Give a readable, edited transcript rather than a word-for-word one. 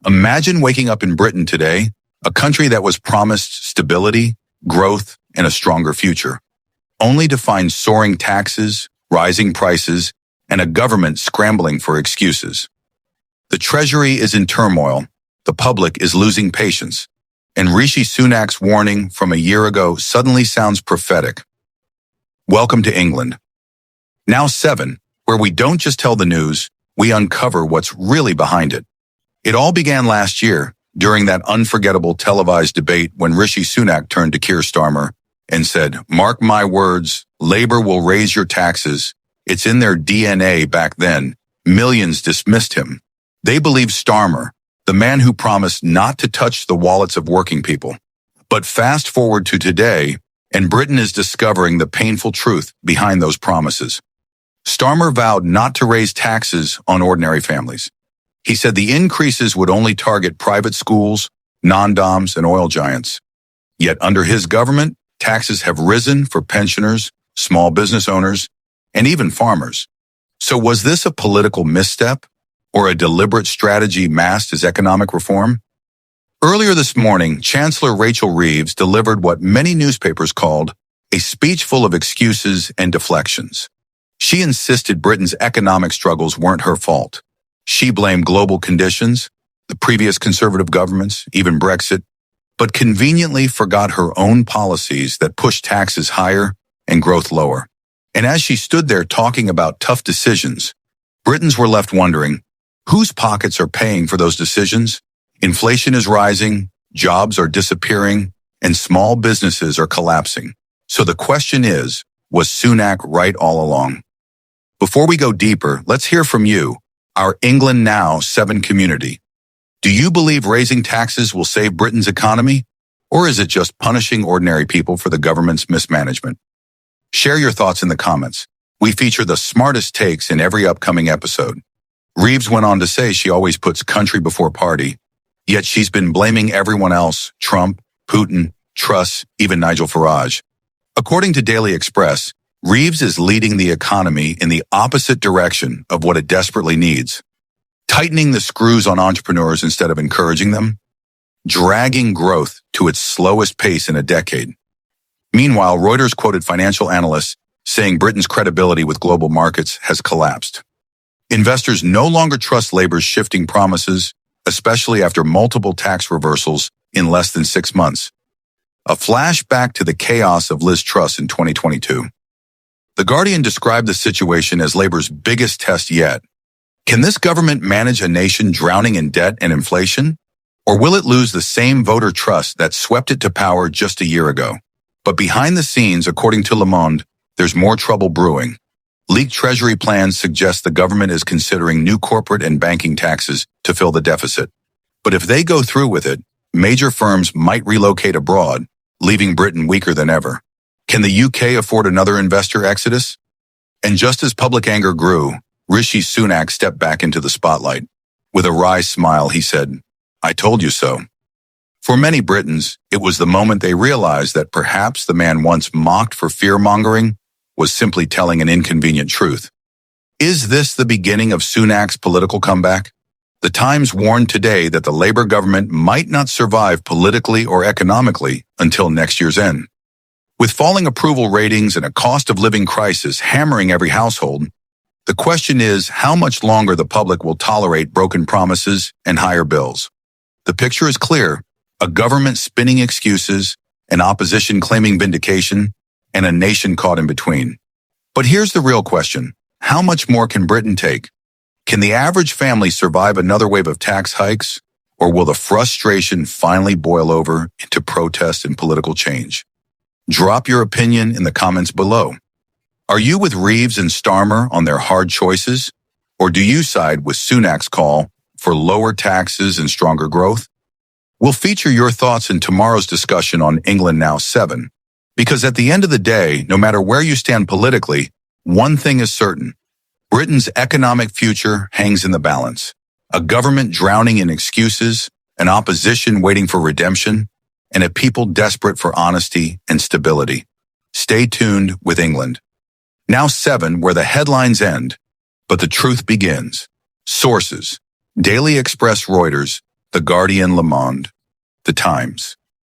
Imagine waking up in Britain today, a country that was promised stability, growth, and a stronger future, only to find soaring taxes, rising prices, and a government scrambling for excuses. The Treasury is in turmoil, the public is losing patience, and Rishi Sunak's warning from a year ago suddenly sounds prophetic. Welcome to England. Now7, where we don't just tell the news, we uncover what's really behind it. It all began last year, during that unforgettable televised debate when Rishi Sunak turned to Keir Starmer and said, "Mark my words, Labour will raise your taxes." It's in their DNA back then. Millions dismissed him. They believed Starmer, the man who promised not to touch the wallets of working people. But fast forward to today, and Britain is discovering the painful truth behind those promises. Starmer vowed not to raise taxes on ordinary families. He said the increases would only target private schools, non-doms, and oil giants. Yet under his government, taxes have risen for pensioners, small business owners, and even farmers. So was this a political misstep or a deliberate strategy masked as economic reform? Earlier this morning, Chancellor Rachel Reeves delivered what many newspapers called a speech full of excuses and deflections. She insisted Britain's economic struggles weren't her fault. She blamed global conditions, the previous conservative governments, even Brexit, but conveniently forgot her own policies that pushed taxes higher and growth lower. And as she stood there talking about tough decisions, Britons were left wondering, whose pockets are paying for those decisions? Inflation is rising, jobs are disappearing, and small businesses are collapsing. So the question is, was Sunak right all along? Before we go deeper, let's hear from you, our England Now7 community. Do you believe raising taxes will save Britain's economy? Or is it just punishing ordinary people for the government's mismanagement? Share your thoughts in the comments. We feature the smartest takes in every upcoming episode. Reeves went on to say she always puts country before party, yet she's been blaming everyone else, Trump, Putin, Truss, even Nigel Farage. According to Daily Express, Reeves is leading the economy in the opposite direction of what it desperately needs, tightening the screws on entrepreneurs instead of encouraging them, dragging growth to its slowest pace in a decade. Meanwhile, Reuters quoted financial analysts saying Britain's credibility with global markets has collapsed. Investors no longer trust Labour's shifting promises, especially after multiple tax reversals in less than 6 months. A flashback to the chaos of Liz Truss in 2022. The Guardian described the situation as Labour's biggest test yet. Can this government manage a nation drowning in debt and inflation? Or will it lose the same voter trust that swept it to power just a year ago? But behind the scenes, according to Monde, there's more trouble brewing. Leaked Treasury plans suggest the government is considering new corporate and banking taxes to fill the deficit. But if they go through with it, major firms might relocate abroad, leaving Britain weaker than ever. Can the UK afford another investor exodus? And just as public anger grew, Rishi Sunak stepped back into the spotlight. With a wry smile, he said, "I told you so." For many Britons, it was the moment they realized that perhaps the man once mocked for fear-mongering was simply telling an inconvenient truth. Is this the beginning of Sunak's political comeback? The Times warned today that the Labour government might not survive politically or economically until next year's end. With falling approval ratings and a cost of living crisis hammering every household, the question is how much longer the public will tolerate broken promises and higher bills. The picture is clear: a government spinning excuses, an opposition claiming vindication, and a nation caught in between. But here's the real question: how much more can Britain take? Can the average family survive another wave of tax hikes, or will the frustration finally boil over into protest and political change? Drop your opinion in the comments below. Are you with Reeves and Starmer on their hard choices, or do you side with Sunak's call for lower taxes and stronger growth? We'll feature your thoughts in tomorrow's discussion on England Now7, because at the end of the day, no matter where you stand politically, one thing is certain: Britain's economic future hangs in the balance. A government drowning in excuses, an opposition waiting for redemption, and a people desperate for honesty and stability. Stay tuned with England Now7, where the headlines end, but the truth begins. Sources: Daily Express, Reuters, The The Guardian, Le Monde, The Times.